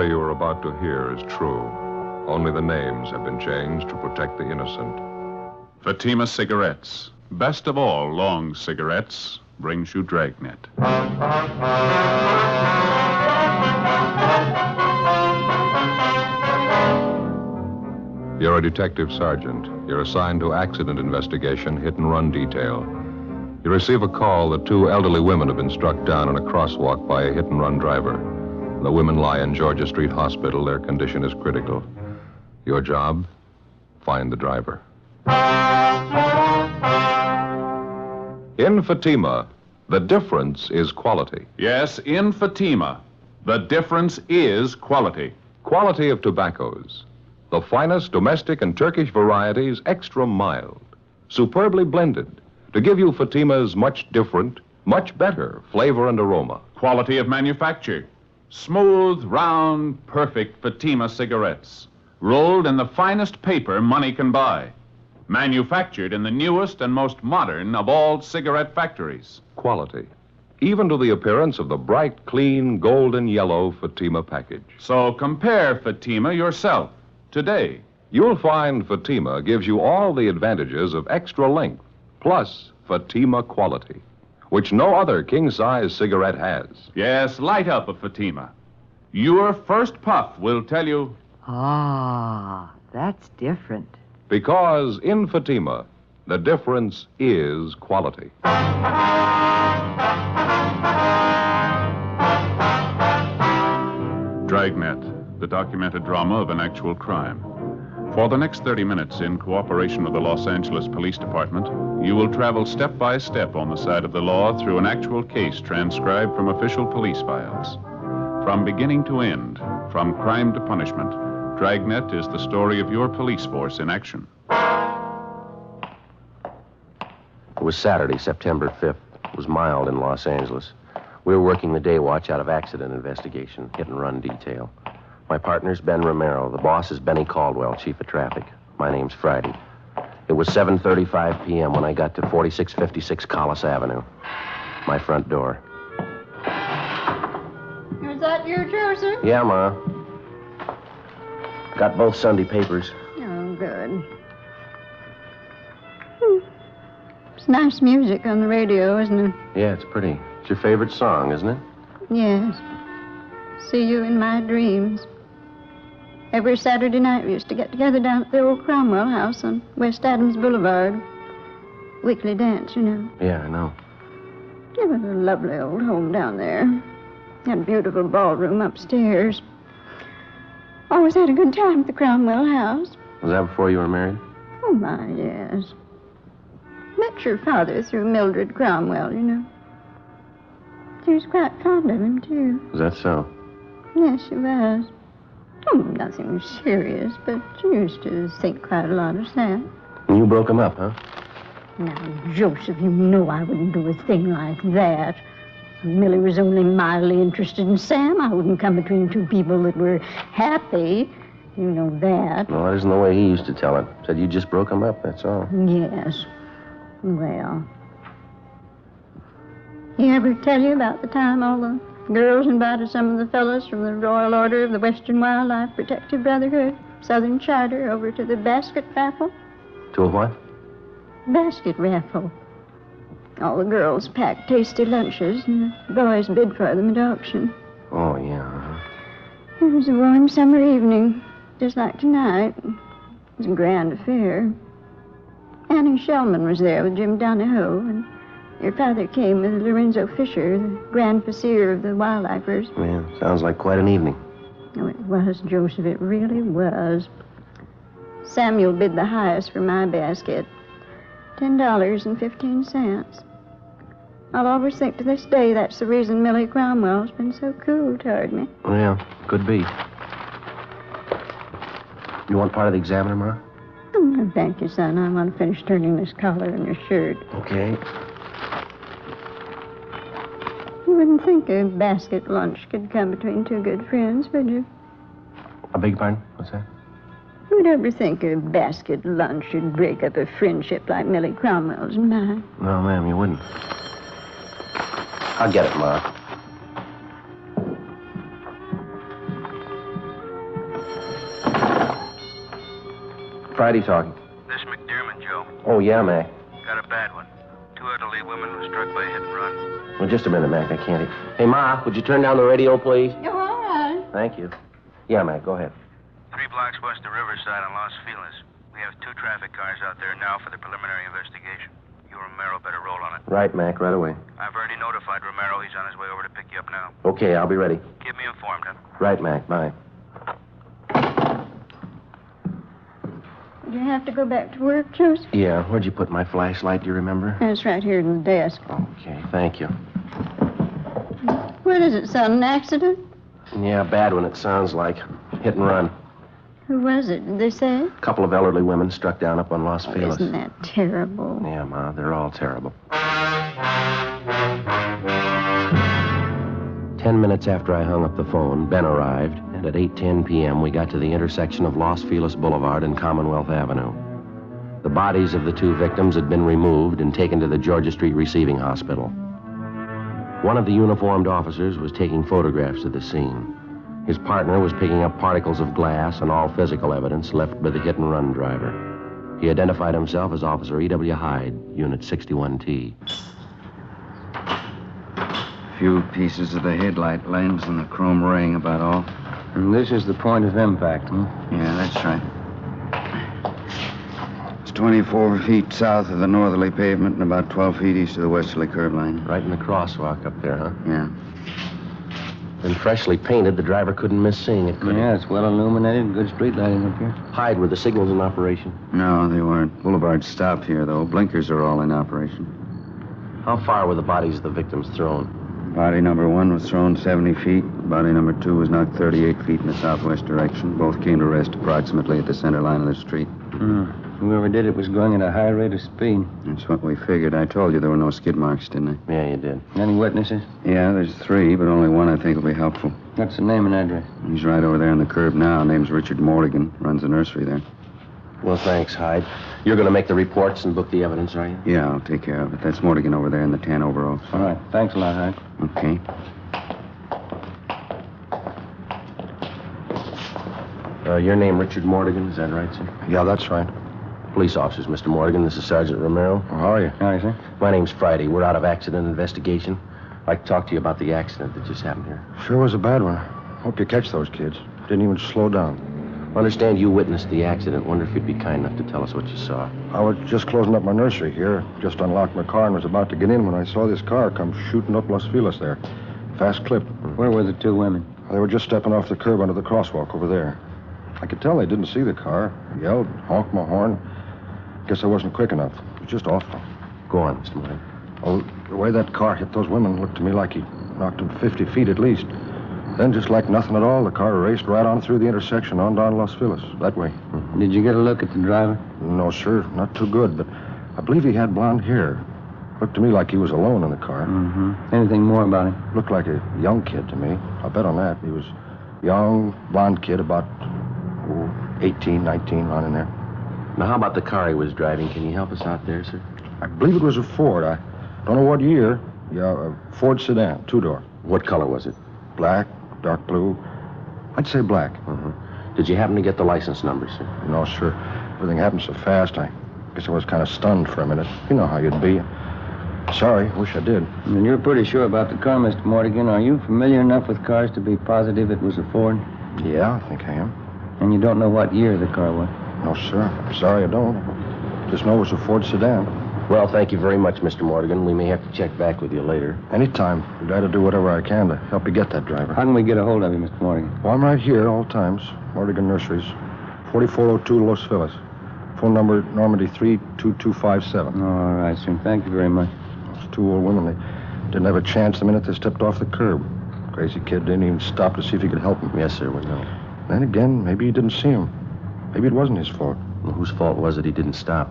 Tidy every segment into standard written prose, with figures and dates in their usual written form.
story you are about to hear is true. Only the names have been changed to protect the innocent. Fatima Cigarettes, best of all long cigarettes, brings you Dragnet. You're a detective sergeant. You're assigned to accident investigation, hit-and-run detail. You receive a call that two elderly women have been struck down in a crosswalk by a hit-and-run driver. The women lie in Georgia Street Hospital. Their condition is critical. Your job? Find the driver. In Fatima, the difference is quality. Yes, in Fatima, the difference is quality. Quality of tobaccos. The finest domestic and Turkish varieties, extra mild, superbly blended, to give you Fatima's much different, much better flavor and aroma. Quality of manufacture. Smooth, round, perfect Fatima cigarettes. Rolled in the finest paper money can buy. Manufactured in the newest and most modern of all cigarette factories. Quality. Even to the appearance of the bright, clean, golden yellow Fatima package. So compare Fatima yourself today. You'll find Fatima gives you all the advantages of extra length, plus Fatima quality, which no other king-size cigarette has. Yes, light up a Fatima. Your first puff will tell you... Ah, that's different. Because in Fatima, the difference is quality. Dragnet, the documented drama of an actual crime. For the next 30 minutes, in cooperation with the Los Angeles Police Department, you will travel step by step on the side of the law through an actual case transcribed from official police files. From beginning to end, from crime to punishment, Dragnet is the story of your police force in action. It was Saturday, September 5th. It was mild in Los Angeles. We were working the day watch out of accident investigation, hit-and-run detail. My partner's Ben Romero. The boss is Benny Caldwell, chief of traffic. My name's Friday. It was 7:35 p.m. when I got to 4656 Collis Avenue. My front door. Is that you, Joseph? Yeah, Ma. Got both Sunday papers. Oh, good. It's nice music on the radio, isn't it? Yeah, it's pretty. It's your favorite song, isn't it? Yes. See you in my dreams. Every Saturday night we used to get together down at the old Cromwell house on West Adams Boulevard. Weekly dance, you know. Yeah, I know. It was a lovely old home down there. Had a beautiful ballroom upstairs. Always had a good time at the Cromwell house. Was that before you were married? Oh, my, yes. Met your father through Mildred Cromwell, you know. She was quite fond of him, too. Was that so? Yes, she was. Oh, nothing serious, but she used to think quite a lot of Sam. And you broke him up, huh? Now, Joseph, you know I wouldn't do a thing like that. If Millie was only mildly interested in Sam, I wouldn't come between two people that were happy. You know that. No, that isn't the way he used to tell it. Said you just broke him up, that's all. Yes. Well, he ever tell you about the time all the girls invited some of the fellows from the Royal Order of the Western Wildlife Protective Brotherhood, Southern Charter, over to the basket raffle? To a what? Basket raffle. All the girls packed tasty lunches, and the boys bid for them at auction. Oh, yeah. It was a warm summer evening, just like tonight. It was a grand affair. Annie Shellman was there with Jim Donahoe, and your father came with Lorenzo Fisher, the grand vizier of the wildlifers. Man, sounds like quite an evening. Oh, it was, Joseph, it really was. Samuel bid the highest for my basket, $10.15. I'll always think to this day that's the reason Millie Cromwell's been so cool toward me. Yeah, could be. You want part of the Examiner, Ma? Oh, thank you, son. I want to finish turning this collar on your shirt. Okay. You wouldn't think a basket lunch could come between two good friends, would you? I beg your pardon? What's that? Who'd ever think a basket lunch should break up a friendship like Millie Cromwell's and mine? No, ma'am, you wouldn't. I'll get it, Ma. Friday talking. This McDermott, Joe. Oh, yeah, Mac. Got a bad one. 2 elderly women were struck by a hit and run. Well, just a minute, Mac. I can't hear. Hey, Ma, would you turn down the radio, please? You're all right. Thank you. Yeah, Mac, go ahead. 3 blocks west of Riverside on Los Feliz. We have 2 traffic cars out there now for the preliminary investigation. You, Romero, better roll on it. Right, Mac, right away. I've already notified Romero. He's on his way over to pick you up now. Okay, I'll be ready. Keep me informed, huh? Right, Mac, bye. Do you have to go back to work, Joseph? Yeah, where'd you put my flashlight, do you remember? It's right here in the desk. Okay, thank you. What is it, son? An accident? Yeah, bad one, it sounds like. Hit and run. Who was it? Did they say? A couple of elderly women struck down up on Los Feliz. Isn't that terrible? Yeah, Ma, they're all terrible. 10 minutes after I hung up the phone, Ben arrived, and at 8:10 p.m. we got to the intersection of Los Feliz Boulevard and Commonwealth Avenue. The bodies of the 2 victims had been removed and taken to the Georgia Street Receiving Hospital. One of the uniformed officers was taking photographs of the scene. His partner was picking up particles of glass and all physical evidence left by the hit-and-run driver. He identified himself as Officer E.W. Hyde, Unit 61T. Few pieces of the headlight lens and the chrome ring, about all. And this is the point of impact, huh? Yeah, that's right. It's 24 feet south of the northerly pavement and about 12 feet east of the westerly curb line. Right in the crosswalk up there, huh? Yeah. And freshly painted, the driver couldn't miss seeing it, could he? Yeah, it's well illuminated. Good street lighting up here. Hyde, were the signals in operation? No, they weren't. Boulevards stop here, though. Blinkers are all in operation. How far were the bodies of the victims thrown? Body number 1 was thrown 70 feet. Body number 2 was knocked 38 feet in the southwest direction. Both came to rest approximately at the center line of the street. Whoever did it was going at a high rate of speed. That's what we figured. I told you there were no skid marks, didn't I? Yeah, you did. Any witnesses? Yeah, there's 3, but only one I think will be helpful. What's the name and address? He's right over there on the curb now. Name's Richard Mortigan. Runs the nursery there. Well, thanks, Hyde. You're going to make the reports and book the evidence, are you? Yeah, I'll take care of it. That's Mortigan over there in the tan overalls. All right. Thanks a lot, Hyde. Okay. Your name, Richard Mortigan, is that right, sir? Yeah, that's right. Police officers, Mr. Mortigan. This is Sergeant Romero. Well, how are you? All right, sir. My name's Friday. We're out of accident investigation. I'd like to talk to you about the accident that just happened here. Sure was a bad one. Hope you catch those kids. Didn't even slow down. I understand you witnessed the accident. Wonder if you'd be kind enough to tell us what you saw. I was just closing up my nursery here. Just unlocked my car and was about to get in when I saw this car come shooting up Los Feliz there. Fast clip. Where were the 2 women? They were just stepping off the curb under the crosswalk over there. I could tell they didn't see the car. Yelled, honked my horn. Guess I wasn't quick enough. It was just awful. Go on, Mr. Mortigan. Oh, the way that car hit those women looked to me like he knocked them 50 feet at least. Then, just like nothing at all, the car raced right on through the intersection on down Los Feliz. That way. Did you get a look at the driver? No, sir. Not too good, but I believe he had blonde hair. Looked to me like he was alone in the car. Anything more about him? Looked like a young kid to me. I'll bet on that. He was young, blonde kid, about 18, 19, around in there. Now, how about the car he was driving? Can you help us out there, sir? I believe it was a Ford. I don't know what year. Yeah, a Ford sedan, 2-door. What color was it? Black, dark blue. I'd say black. Did you happen to get the license number, sir? No, sir. Everything happened so fast, I guess I was kind of stunned for a minute. You know how you'd be. Sorry, wish I did. And you're pretty sure about the car, Mr. Mortigan. Are you familiar enough with cars to be positive it was a Ford? Yeah, I think I am. And you don't know what year the car was? No, sir. I'm sorry I don't. Just know it was a Ford sedan. Well, thank you very much, Mr. Mortigan. We may have to check back with you later. Anytime. I'd glad to do whatever I can to help you get that driver. How can we get a hold of you, Mr. Mortigan? Well, I'm right here all times. Mortigan Nurseries. 4402 Los Feliz. Phone number Normandy 32257. All right, sir. Thank you very much. Those 2 old women, they didn't have a chance the minute they stepped off the curb. Crazy kid didn't even stop to see if he could help him. Yes, sir, we know. Then again, maybe he didn't see him. Maybe it wasn't his fault. Well, whose fault was it he didn't stop?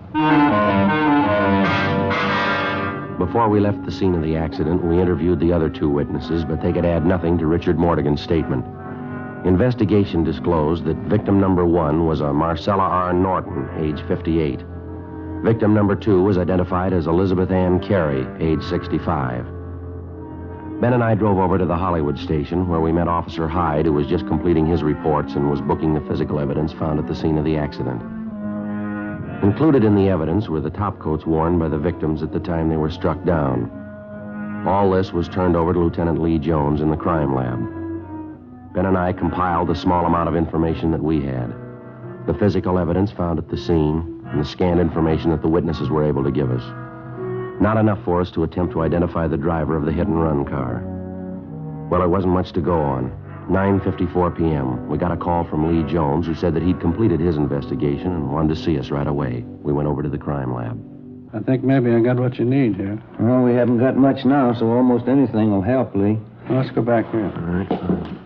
Before we left the scene of the accident, we interviewed the other 2 witnesses, but they could add nothing to Richard Mortigan's statement. Investigation disclosed that victim number 1 was a Marcella R. Norton, age 58. Victim number 2 was identified as Elizabeth Ann Carey, age 65. Ben and I drove over to the Hollywood station, where we met Officer Hyde, who was just completing his reports and was booking the physical evidence found at the scene of the accident. Included in the evidence were the topcoats worn by the victims at the time they were struck down. All this was turned over to Lieutenant Lee Jones in the crime lab. Ben and I compiled the small amount of information that we had. The physical evidence found at the scene and the scanned information that the witnesses were able to give us. Not enough for us to attempt to identify the driver of the hit-and-run car. Well, there wasn't much to go on. 9:54 p.m., we got a call from Lee Jones, who said that he'd completed his investigation and wanted to see us right away. We went over to the crime lab. I think maybe I got what you need here. Well, we haven't got much now, so almost anything will help, Lee. Well, let's go back here. All right, fine.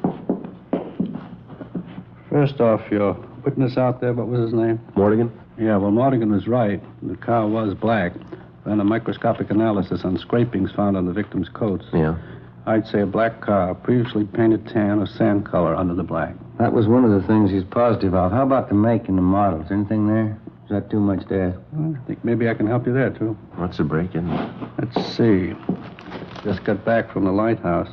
First off, your witness out there, what was his name? Mortigan? Yeah, well, Mortigan was right. The car was black. Then a microscopic analysis on scrapings found on the victim's coats. Yeah. I'd say a black car, previously painted tan or sand color under the black. That was one of the things he's positive of. How about the make and the model? Is anything there? Is that too much to ask? Well, I think maybe I can help you there, too. What's the break-in? Let's see. Just got back from the lighthouse.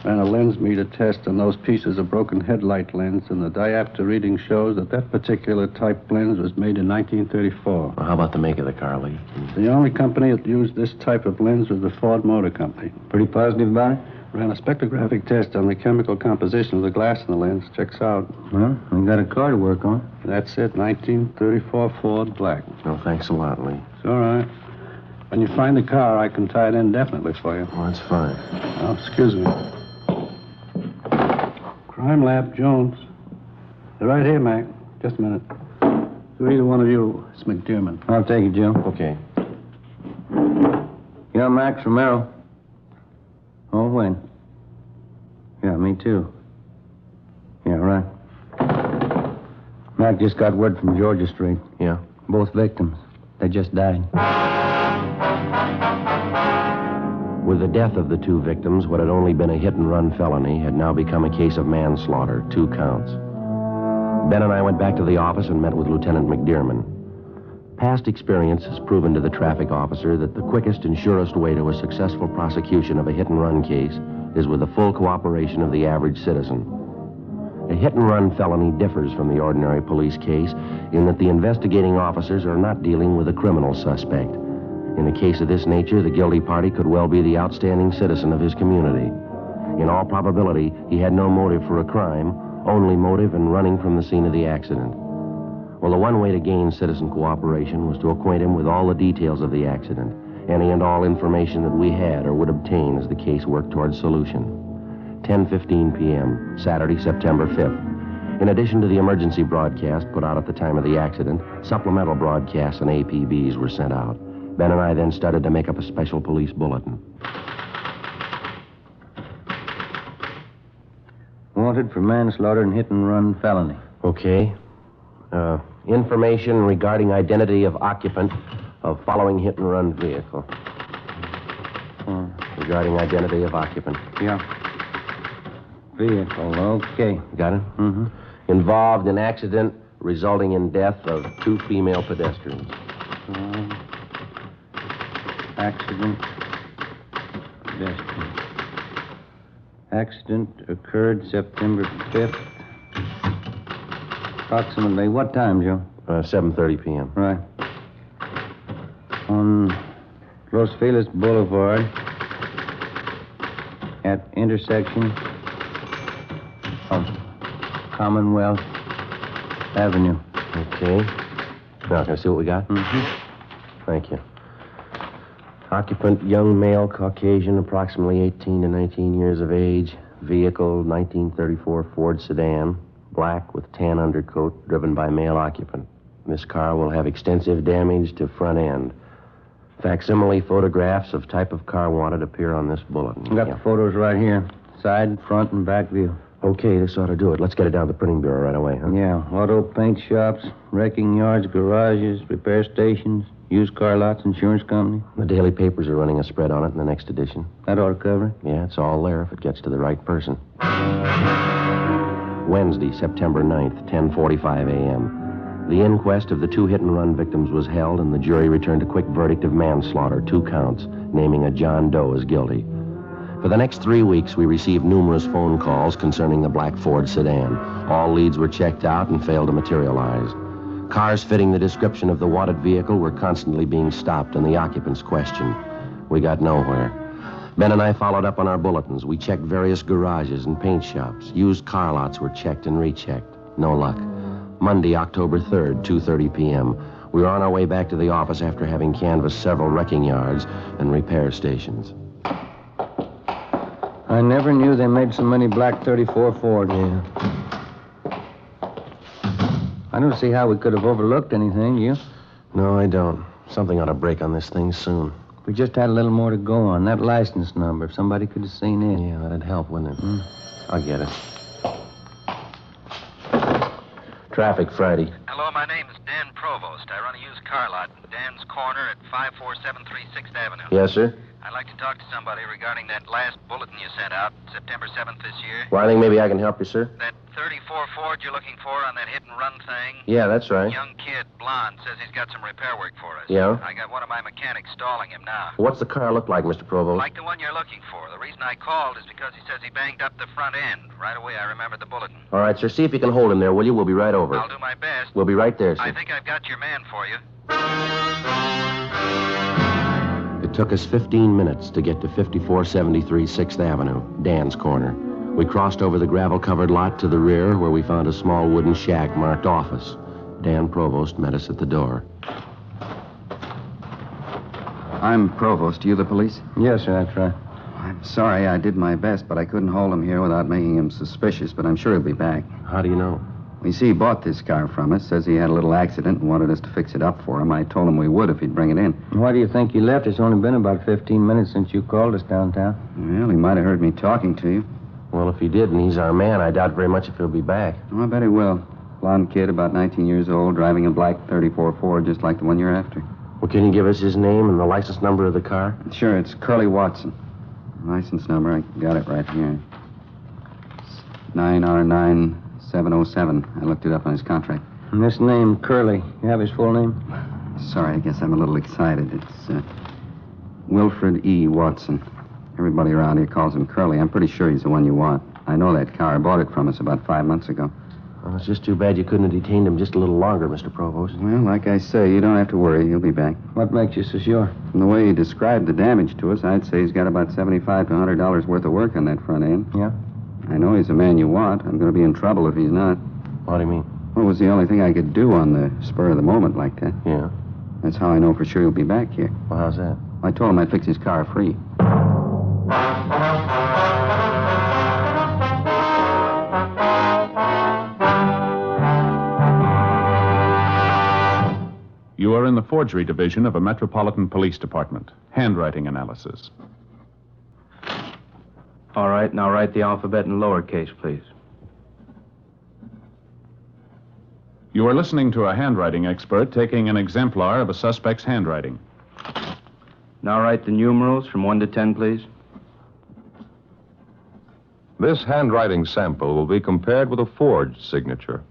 Ran a lens meter test on those pieces of broken headlight lens, and the diopter reading shows that that particular type lens was made in 1934. Well, how about the make of the car, Lee? The only company that used this type of lens was the Ford Motor Company. Pretty positive about it? Ran a spectrographic test on the chemical composition of the glass in the lens. Checks out. Well, we got a car to work on. That's it, 1934 Ford black. Oh, thanks a lot, Lee. It's all right. When you find the car, I can tie it in definitely for you. Well, that's fine. Oh, excuse me. Crime Lab, Jones. They're right here, Mac. Just a minute. So either one of you, it's McDermott. I'll take it, Joe. Okay. Yeah, Max Romero. Oh, when? Yeah, me too. Yeah, right. Mac just got word from Georgia Street. Yeah? Both victims. They just died. With the death of the two victims, what had only been a hit-and-run felony had now become a case of manslaughter, 2 counts. Ben and I went back to the office and met with Lieutenant McDermott. Past experience has proven to the traffic officer that the quickest and surest way to a successful prosecution of a hit-and-run case is with the full cooperation of the average citizen. A hit-and-run felony differs from the ordinary police case in that the investigating officers are not dealing with a criminal suspect. In a case of this nature, the guilty party could well be the outstanding citizen of his community. In all probability, he had no motive for a crime, only motive in running from the scene of the accident. Well, the one way to gain citizen cooperation was to acquaint him with all the details of the accident, any and all information that we had or would obtain as the case worked towards solution. 10:15 p.m., Saturday, September 5th. In addition to the emergency broadcast put out at the time of the accident, supplemental broadcasts and APBs were sent out. Ben and I then started to make up a special police bulletin. Wanted for manslaughter and hit-and-run felony. Okay. Information regarding identity of occupant of following hit-and-run vehicle. Regarding identity of occupant. Yeah. Vehicle, okay. Got it? Mm-hmm. Involved in accident resulting in death of 2 female pedestrians. Accident. Pedestrian. Accident occurred September 5th. Approximately what time, Joe? 7:30 p.m. Right. On Los Feliz Boulevard at intersection of Commonwealth Avenue. Okay. Now, can I see what we got? Mm-hmm. Thank you. Occupant, young male, Caucasian, approximately 18 to 19 years of age. Vehicle, 1934 Ford sedan, black with tan undercoat, driven by male occupant. This car will have extensive damage to front end. Facsimile photographs of type of car wanted appear on this bulletin. Got the photos right here. Side, front, and back view. Okay, this ought to do it. Let's get it down to the printing bureau right away, huh? Yeah, auto paint shops, wrecking yards, garages, repair stations, used car lots, insurance company. The daily papers are running a spread on it in the next edition. That ought to cover it. Yeah, it's all there if it gets to the right person. Wednesday, September 9th, 10:45 a.m. The inquest of the 2 hit-and-run victims was held, and the jury returned a quick verdict of manslaughter, 2 counts, naming a John Doe as guilty. For the next 3 weeks, we received numerous phone calls concerning the black Ford sedan. All leads were checked out and failed to materialize. Cars fitting the description of the wanted vehicle were constantly being stopped and the occupants questioned. We got nowhere. Ben and I followed up on our bulletins. We checked various garages and paint shops. Used car lots were checked and rechecked. No luck. Monday, October 3rd, 2:30 p.m. We were on our way back to the office after having canvassed several wrecking yards and repair stations. I never knew they made so many black 34 Fords. Yeah. I don't see how we could have overlooked anything, you? No, I don't. Something ought to break on this thing soon. We just had a little more to go on. That license number, if somebody could have seen it. Yeah, that'd help, wouldn't it? I'll get it. Traffic, Friday. Hello, my name is Dan Provost. I run a used car lot in Dan's Corner at 54736 6th Avenue. Yes, sir? I'd like to talk to somebody regarding that last bulletin you sent out, September 7th this year. Well, I think maybe I can help you, sir. That 34 Ford you're looking for on that hit-and-run thing? Yeah, that's right. Young kid, blonde, says he's got some repair work for us. Yeah? I got one of my mechanics stalling him now. What's the car look like, Mr. Provost? Like the one you're looking for. The reason I called is because he says he banged up the front end. Right away, I remembered the bulletin. All right, sir. See if you can hold him there, will you? We'll be right over. I'll do my best. We'll be right there, sir. I think I've got your man for you. It took us 15 minutes to get to 5473 6th Avenue, Dan's Corner. We crossed over the gravel-covered lot to the rear where we found a small wooden shack marked office. Dan Provost met us at the door. I'm Provost. You the police? Yes, sir, that's right. I'm sorry. I did my best, but I couldn't hold him here without making him suspicious, but I'm sure he'll be back. How do you know? You see, he bought this car from us, says he had a little accident and wanted us to fix it up for him. I told him we would if he'd bring it in. Why do you think he left? It's only been about 15 minutes since you called us downtown. Well, he might have heard me talking to you. Well, if he did and he's our man, I doubt very much if he'll be back. Oh, I bet he will. Blonde kid, about 19 years old, driving a black 34 Ford, just like the one you're after. Well, can you give us his name and the license number of the car? Sure, it's Curly Watson. License number, I got it right here. It's 9R9707. I looked it up on his contract. And this name, Curly, you have his full name? Sorry, I guess I'm a little excited. It's Wilfred E. Watson. Everybody around here calls him Curly. I'm pretty sure he's the one you want. I know that car. I bought it from us about 5 months ago. Well, it's just too bad you couldn't have detained him just a little longer, Mr. Provost. Well, like I say, you don't have to worry. He'll be back. What makes you so sure? From the way he described the damage to us, I'd say he's got about $75 to $100 worth of work on that front end. Yeah? I know he's the man you want. I'm going to be in trouble if he's not. What do you mean? Well, it was the only thing I could do on the spur of the moment like that. Yeah? That's how I know for sure he'll be back here. Well, how's that? I told him I'd fix his car free. You are in the forgery division of a Metropolitan Police Department. Handwriting analysis. All right, now write the alphabet in lowercase, please. You are listening to a handwriting expert taking an exemplar of a suspect's handwriting. Now write the numerals from 1 to 10, please. This handwriting sample will be compared with a forged signature.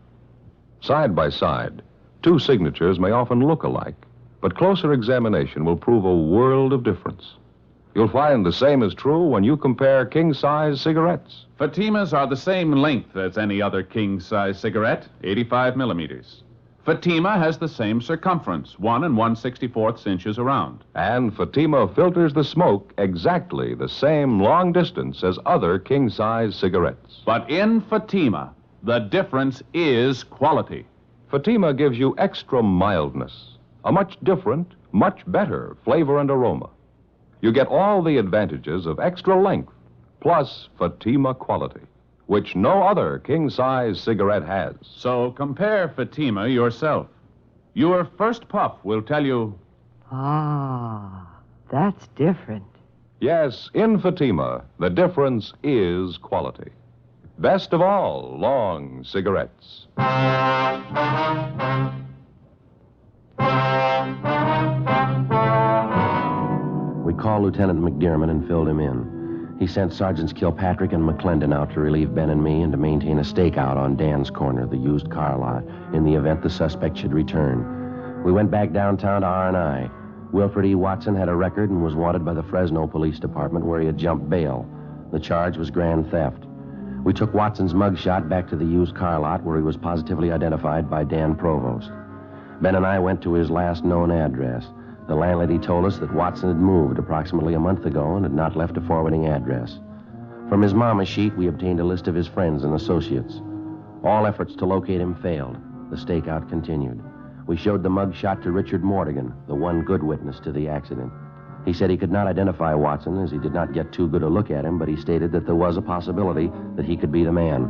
Side by side, two signatures may often look alike, but closer examination will prove a world of difference. You'll find the same is true when you compare king-size cigarettes. Fatimas are the same length as any other king-size cigarette, 85 millimeters. Fatima has the same circumference, 1 1/64 inches around. And Fatima filters the smoke exactly the same long distance as other king-size cigarettes. But in Fatima, the difference is quality. Fatima gives you extra mildness, a much different, much better flavor and aroma. You get all the advantages of extra length, plus Fatima quality, which no other king-size cigarette has. So compare Fatima yourself. Your first puff will tell you... Ah, that's different. Yes, in Fatima, the difference is quality. Best of all, long cigarettes. We called Lieutenant McDermott and filled him in. He sent Sergeants Kilpatrick and McClendon out to relieve Ben and me and to maintain a stakeout on Dan's Corner, the used car lot, in the event the suspect should return. We went back downtown to R&I. Wilfred E. Watson had a record and was wanted by the Fresno Police Department, where he had jumped bail. The charge was grand theft. We took Watson's mugshot back to the used car lot, where he was positively identified by Dan Provost. Ben and I went to his last known address. The landlady told us that Watson had moved approximately a month ago and had not left a forwarding address. From his mama sheet, we obtained a list of his friends and associates. All efforts to locate him failed. The stakeout continued. We showed the mug shot to Richard Mortigan, the one good witness to the accident. He said he could not identify Watson as he did not get too good a look at him, but he stated that there was a possibility that he could be the man.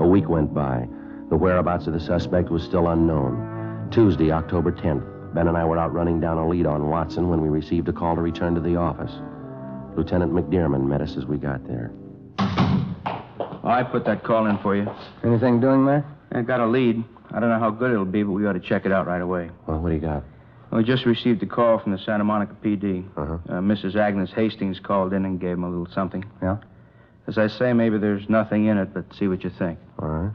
A week went by. The whereabouts of the suspect was still unknown. Tuesday, October 10th, Ben and I were out running down a lead on Watson when we received a call to return to the office. Lieutenant McDearman met us as we got there. I put that call in for you. Anything doing there? I got a lead. I don't know how good it'll be, but we ought to check it out right away. Well, what do you got? We just received a call from the Santa Monica PD. Uh-huh. Mrs. Agnes Hastings called in and gave him a little something. Yeah? As I say, maybe there's nothing in it, but see what you think. All right.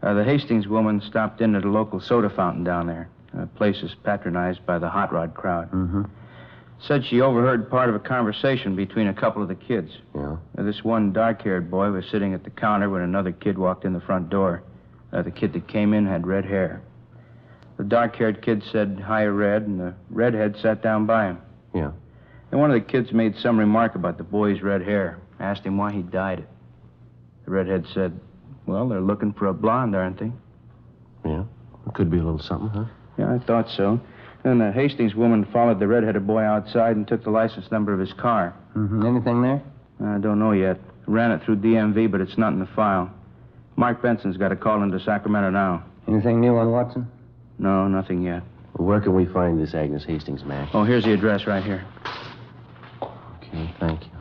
The Hastings woman stopped in at a local soda fountain down there. The place is patronized by the hot rod crowd. Mm-hmm. Said she overheard part of a conversation between a couple of the kids. Yeah? This one dark-haired boy was sitting at the counter when another kid walked in the front door. The kid that came in had red hair. The dark-haired kid said, "Hi, Red," and the redhead sat down by him. Yeah. And one of the kids made some remark about the boy's red hair, asked him why he dyed it. The redhead said, "Well, they're looking for a blonde, aren't they?" Yeah? It could be a little something, huh? Yeah, I thought so. Then the Hastings woman followed the red-headed boy outside and took the license number of his car. Mm-hmm. Anything there? I don't know yet. Ran it through DMV, but it's not in the file. Mark Benson's got a call into Sacramento now. Anything new on Watson? No, nothing yet. Where can we find this Agnes Hastings, Mac? Oh, here's the address right here. Okay, thank you.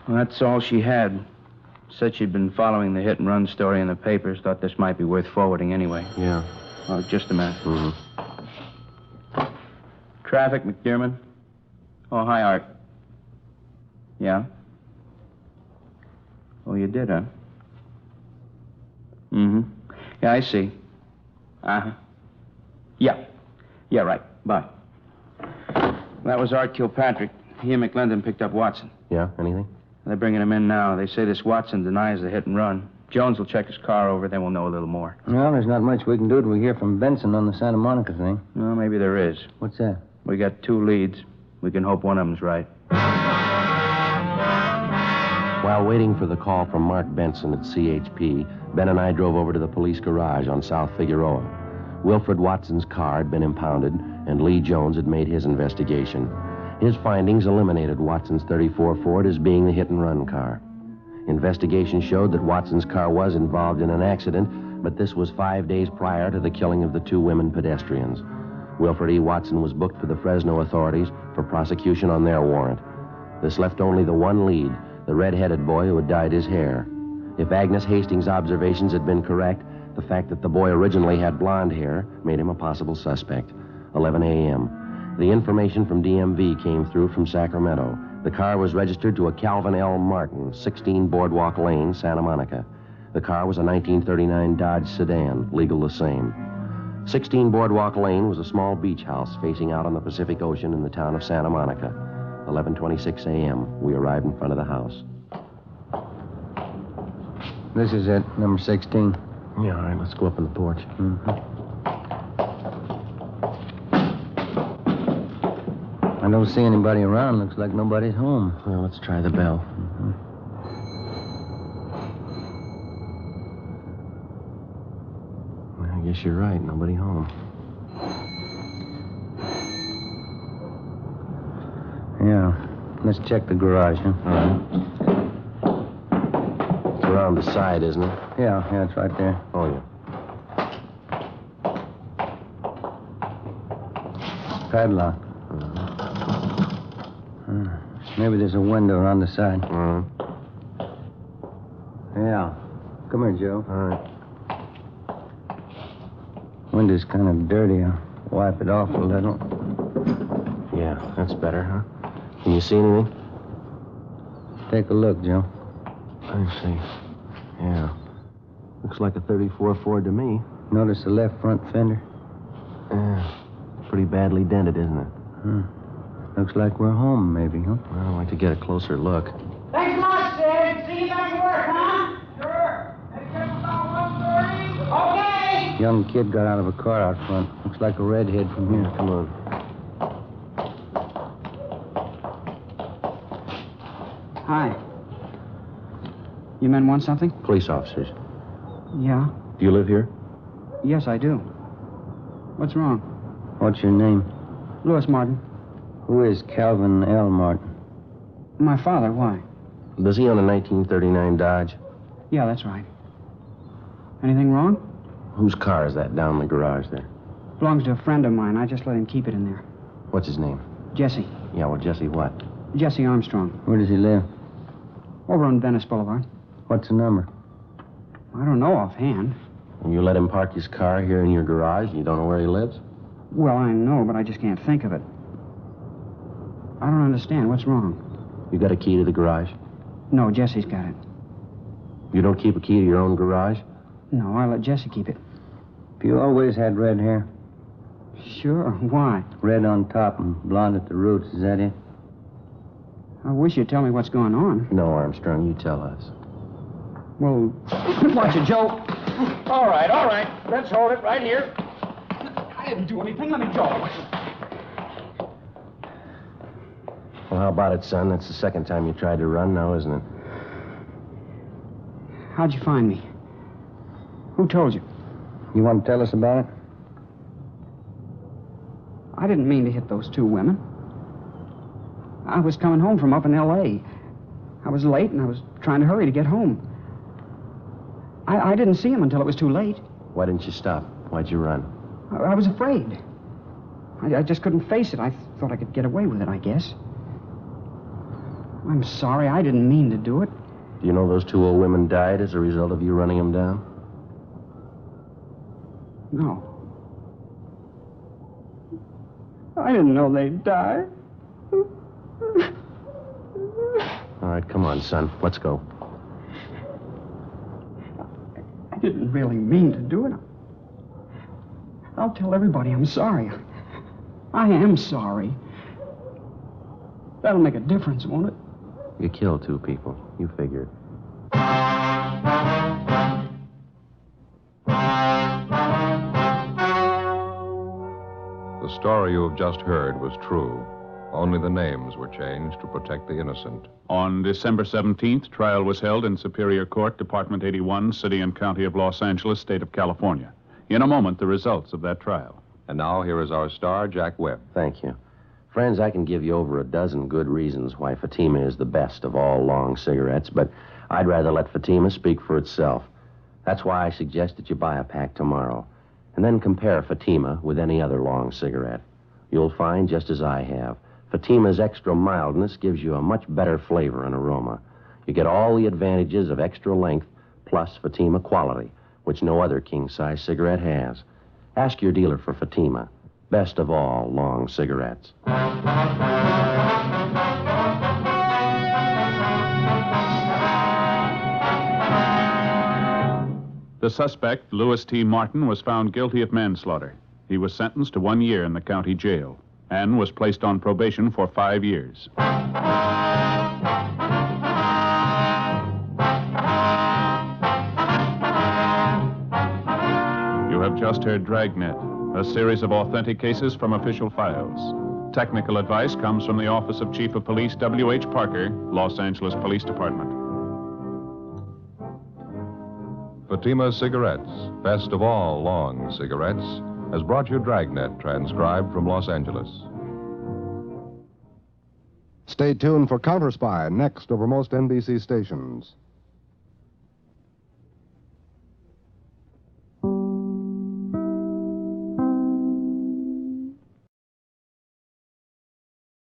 Well, that's all she had. Said she'd been following the hit-and-run story in the papers. Thought this might be worth forwarding anyway. Yeah. Oh, just a minute. Mm-hmm. Traffic, McDearman. Oh, hi, Art. Yeah? Oh, you did, huh? Mm-hmm. Yeah, I see. Uh-huh. Yeah. Yeah, right. Bye. That was Art Kilpatrick. He and McLendon picked up Watson. Yeah? Anything? They're bringing him in now. They say this Watson denies the hit and run. Jones will check his car over, then we'll know a little more. Well, there's not much we can do till we hear from Benson on the Santa Monica thing. Well, maybe there is. What's that? We got 2 leads. We can hope one of them's right. While waiting for the call from Mark Benson at CHP, Ben and I drove over to the police garage on South Figueroa. Wilfred Watson's car had been impounded, and Lee Jones had made his investigation. His findings eliminated Watson's 34 Ford as being the hit-and-run car. Investigation showed that Watson's car was involved in an accident, but this was 5 days prior to the killing of the 2 women pedestrians. Wilfred E. Watson was booked for the Fresno authorities for prosecution on their warrant. This left only the one lead, the red-headed boy who had dyed his hair. If Agnes Hastings' observations had been correct, the fact that the boy originally had blonde hair made him a possible suspect. 11 a.m. The information from DMV came through from Sacramento. The car was registered to a Calvin L. Martin, 16 Boardwalk Lane, Santa Monica. The car was a 1939 Dodge sedan, legal the same. 16 Boardwalk Lane was a small beach house facing out on the Pacific Ocean in the town of Santa Monica. 11:26 a.m. We arrived in front of the house. This is it, number 16. Yeah, all right, let's go up on the porch. Mm-hmm. I don't see anybody around. Looks like nobody's home. Well, let's try the bell. Mm-hmm. Well, I guess you're right. Nobody home. Yeah. Let's check the garage, huh? All right. It's around the side, isn't it? Yeah, it's right there. Oh, yeah. Padlock. Maybe there's a window around the side. Yeah. Come here, Joe. All right. Window's kind of dirty. I'll wipe it off a little. Yeah, that's better, huh? Can you see anything? Take a look, Joe. I see. Yeah. Looks like a 34 Ford to me. Notice the left front fender? Yeah. Pretty badly dented, isn't it? Looks like we're home, maybe, huh? Well, I'd like to get a closer look. Thanks much, Sid. See you back at work, huh? Sure. Hey, check about 1:30. Okay. Young kid got out of a car out front. Looks like a redhead from here. Come on. Hi. You men want something? Police officers. Yeah. Do you live here? Yes, I do. What's wrong? What's your name? Louis Martin. Who is Calvin L. Martin? My father, why? Does he own a 1939 Dodge? Yeah, that's right. Anything wrong? Whose car is that down in the garage there? Belongs to a friend of mine. I just let him keep it in there. What's his name? Jesse. Yeah, well, Jesse what? Jesse Armstrong. Where does he live? Over on Venice Boulevard. What's the number? I don't know offhand. And you let him park his car here in your garage? You don't know where he lives? Well, I know, but I just can't think of it. I don't understand. What's wrong? You got a key to the garage? No, Jesse's got it. You don't keep a key to your own garage? No, I let Jesse keep it. You always had red hair? Sure. Why? Red on top and blonde at the roots. Is that it? I wish you'd tell me what's going on. No, Armstrong, you tell us. Well, watch it, Joe. All right. Let's hold it right here. I didn't do anything. Let me go. Well, how about it, son? That's the second time you tried to run now, isn't it? How'd you find me? Who told you? You want to tell us about it? I didn't mean to hit those two women. I was coming home from up in L.A. I was late, and I was trying to hurry to get home. I didn't see them until it was too late. Why didn't you stop? Why'd you run? I was afraid. I just couldn't face it. I thought I could get away with it, I guess. I'm sorry. I didn't mean to do it. Do you know those two old women died as a result of you running them down? No. I didn't know they'd die. All right, come on, son. Let's go. I didn't really mean to do it. I'll tell everybody I'm sorry. I am sorry. That'll make a difference, won't it? You killed two people. You figured. The story you have just heard was true. Only the names were changed to protect the innocent. On December 17th, trial was held in Superior Court, Department 81, City and County of Los Angeles, State of California. In a moment, the results of that trial. And now here is our star, Jack Webb. Thank you. Friends, I can give you over a dozen good reasons why Fatima is the best of all long cigarettes, but I'd rather let Fatima speak for itself. That's why I suggest that you buy a pack tomorrow, and then compare Fatima with any other long cigarette. You'll find, just as I have, Fatima's extra mildness gives you a much better flavor and aroma. You get all the advantages of extra length plus Fatima quality, which no other king-size cigarette has. Ask your dealer for Fatima, best of all long cigarettes. The suspect, Louis T. Martin, was found guilty of manslaughter. He was sentenced to 1 year in the county jail and was placed on probation for 5 years. You have just heard Dragnet, a series of authentic cases from official files. Technical advice comes from the Office of Chief of Police W.H. Parker, Los Angeles Police Department. Fatima Cigarettes, best of all long cigarettes, has brought you Dragnet, transcribed from Los Angeles. Stay tuned for Counter Spy, next over most NBC stations.